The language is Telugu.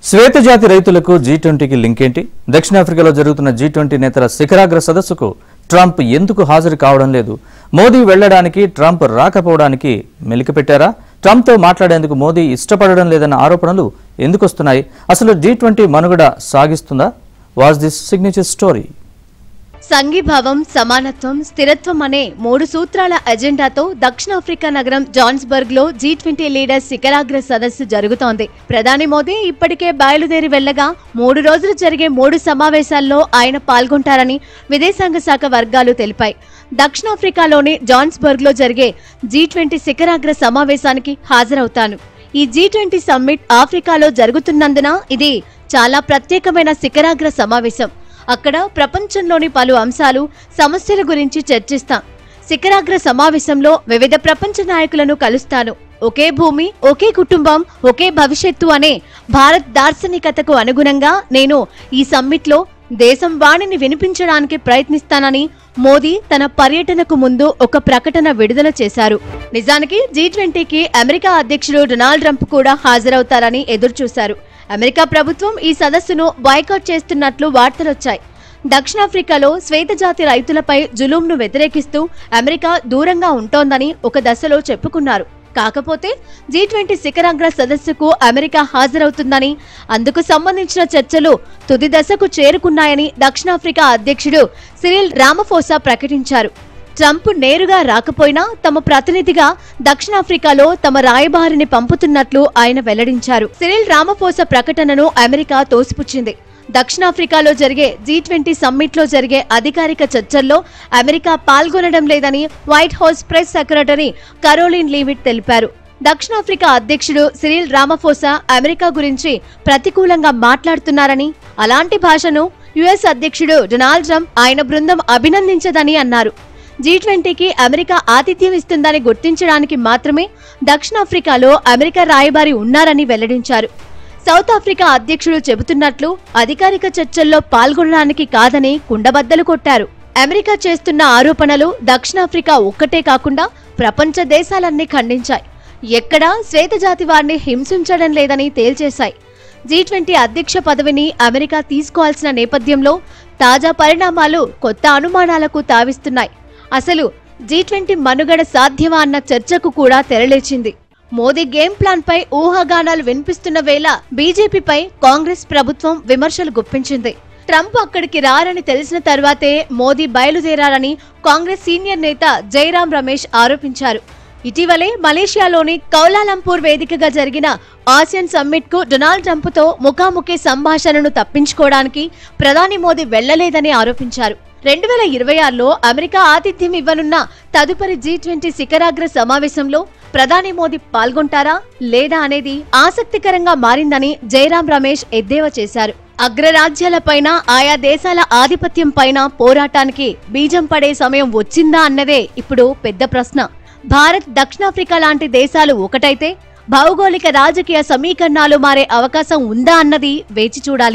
శ్వేతజాతి రైతులకు G20కి లింక్ ఏంటి? దక్షిణాఫ్రికాలో జరుగుతున్న G20 నేతల శిఖరాగ్ర సదస్సుకు ట్రంప్ ఎందుకు హాజరు కావడం లేదు? మోదీ వెళ్లడానికి ట్రంప్ రాకపోవడానికి మెలిక పెట్టారా? ట్రంప్తో మాట్లాడేందుకు మోదీ ఇష్టపడడం లేదన్న ఆరోపణలు ఎందుకు వస్తున్నాయి? అసలు G20 మనుగడ సాగిస్తుందా? Was this signature story? సంఘీభావం, సమానత్వం, స్థిరత్వం అనే 3 సూత్రాల ఎజెండాతో దక్షిణాఫ్రికా నగరం జాన్స్బర్గ్ లో G20 లీడర్స్ శిఖరాగ్ర సదస్సు జరుగుతోంది. ప్రధాని మోదీ ఇప్పటికే బయలుదేరి వెళ్లగా 3 రోజులు జరిగే 3 సమావేశాల్లో ఆయన పాల్గొంటారని విదేశాంగ శాఖ వర్గాలు తెలిపాయి. దక్షిణాఫ్రికాలోని జాన్స్బర్గ్ లో జరిగే G20 శిఖరాగ్ర సమావేశానికి హాజరవుతాను. ఈ G20 సమ్మిట్ ఆఫ్రికాలో జరుగుతున్నందున ఇది చాలా ప్రత్యేకమైన శిఖరాగ్ర సమావేశం. అక్కడ ప్రపంచంలోని పలు అంశాలు, సమస్యల గురించి చర్చిస్తాం. శిఖరాగ్ర సమావేశంలో వివిధ ప్రపంచ నాయకులను కలుస్తాను. ఒకే భూమి, ఒకే కుటుంబం, ఒకే భవిష్యత్తు అనే భారత్ దార్శనికతకు అనుగుణంగా నేను ఈ సమ్మిట్లో దేశం వాణిని వినిపించడానికి ప్రయత్నిస్తానని మోదీ తన పర్యటనకు ముందు ఒక ప్రకటన విడుదల చేశారు. నిజానికి G20కి అమెరికా అధ్యక్షుడు డొనాల్డ్ ట్రంప్ కూడా హాజరవుతారని ఎదురుచూశారు. అమెరికా ప్రభుత్వం ఈ సదస్సును బాయ్కాట్ చేస్తున్నట్లు వార్తలొచ్చాయి. దక్షిణాఫ్రికాలో శ్వేతజాతి రైతులపై జులుంను వ్యతిరేకిస్తూ అమెరికా దూరంగా ఉంటోందని ఒక దశలో చెప్పుకున్నారు. కాకపోతే G20 శిఖరాగ్ర సదస్సుకు అమెరికా హాజరవుతుందని, అందుకు సంబంధించిన చర్చలు తుది దశకు చేరుకున్నాయని దక్షిణాఫ్రికా అధ్యక్షుడు సిరిల్ రామఫోసా ప్రకటించారు. ట్రంప్ నేరుగా రాకపోయినా తమ ప్రతినిధిగా దక్షిణాఫ్రికాలో తమ రాయబారిని పంపుతున్నట్లు ఆయన వెల్లడించారు. సిరిల్ రామఫోసా ప్రకటనను అమెరికా తోసిపుచ్చింది. దక్షిణాఫ్రికాలో జరిగే G20 సమ్మిట్లో జరిగే అధికారిక చర్చల్లో అమెరికా పాల్గొనడం లేదని white house press secretary Karoline Leavitt తెలిపారు. దక్షిణాఫ్రికా అధ్యక్షుడు సిరిల్ రామఫోసా అమెరికా గురించి ప్రతికూలంగా మాట్లాడుతున్నారని, అలాంటి భాషను యుఎస్ అధ్యక్షుడు డొనాల్డ్ ట్రంప్ ఆయన బృందం అభినందించదని అన్నారు. G20కి అమెరికా ఆతిథ్యం ఇస్తుందని గుర్తించడానికి మాత్రమే దక్షిణాఫ్రికాలో అమెరికా రాయబారి ఉన్నారని వెల్లడించారు. సౌత్ ఆఫ్రికా అధ్యక్షుడు చెబుతున్నట్లు అధికారిక చర్చల్లో పాల్గొనడానికి కాదని కుండబద్దలు కొట్టారు. అమెరికా చేస్తున్న ఆరోపణలు దక్షిణాఫ్రికా ఒక్కటే కాకుండా ప్రపంచ దేశాలన్నీ ఖండించాయి. ఎక్కడా శ్వేతజాతి వారిని హింసించడం లేదని తేల్చేశాయి. G20 అధ్యక్ష పదవిని అమెరికా తీసుకోవాల్సిన నేపథ్యంలో తాజా పరిణామాలు కొత్త అనుమానాలకు తావిస్తున్నాయి. అసలు G20 మనుగడ సాధ్యమా అన్న చర్చకు కూడా తెరలేచింది. మోదీ గేమ్ ప్లాన్ పై ఊహాగానాలు వినిపిస్తున్న వేళ బీజేపీపై కాంగ్రెస్ ప్రభుత్వం విమర్శలు గుప్పించింది. ట్రంప్ అక్కడికి రారని తెలిసిన తర్వాతే మోదీ బయలుదేరారని కాంగ్రెస్ సీనియర్ నేత జైరాం రమేష్ ఆరోపించారు. ఇటీవలే మలేషియాలోని కౌలాలంపూర్ వేదికగా జరిగిన ఆసియన్ సమ్మిట్ కు డొనాల్డ్ ట్రంప్ తో ముఖాముఖి సంభాషణను తప్పించుకోవడానికి ప్రధాని మోదీ వెళ్లలేదని ఆరోపించారు. 2026లో అమెరికా ఆతిథ్యం ఇవ్వనున్న తదుపరి G20 శిఖరాగ్ర సమావేశంలో ప్రధాని మోదీ పాల్గొంటారా లేదా అనేది ఆసక్తికరంగా మారిందని జైరాం రమేష్ ఎద్దేవా చేశారు. అగ్రరాజ్యాలపైన, ఆయా దేశాల ఆధిపత్యం పైన పోరాటానికి బీజం పడే సమయం వచ్చిందా అన్నదే ఇప్పుడు పెద్ద ప్రశ్న. భారత్, దక్షిణాఫ్రికా లాంటి దేశాలు ఒకటైతే భౌగోళిక రాజకీయ సమీకరణాలు మారే అవకాశం ఉందా అన్నది వేచి చూడాలి.